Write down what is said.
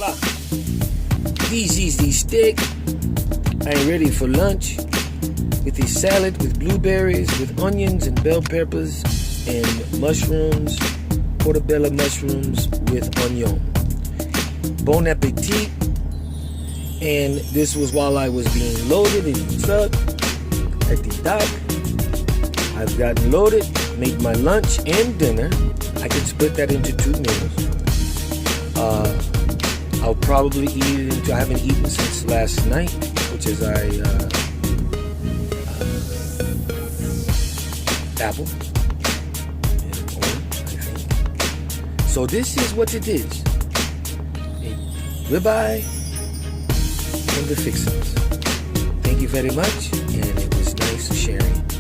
o'clock. These easy steak. I'm ready for lunch with a salad with blueberries, with onions and bell peppers and mushrooms, portobello mushrooms with onion. Bon appetit. And this was while I was being loaded in the truck at the dock. I've gotten loaded, made my lunch and dinner. I could split that into 2 meals. I'll probably eat it into, I haven't eaten since last night, which is apple and orange, I think. So this is what it is. A ribeye and the fixings. Thank you very much, and it was nice sharing.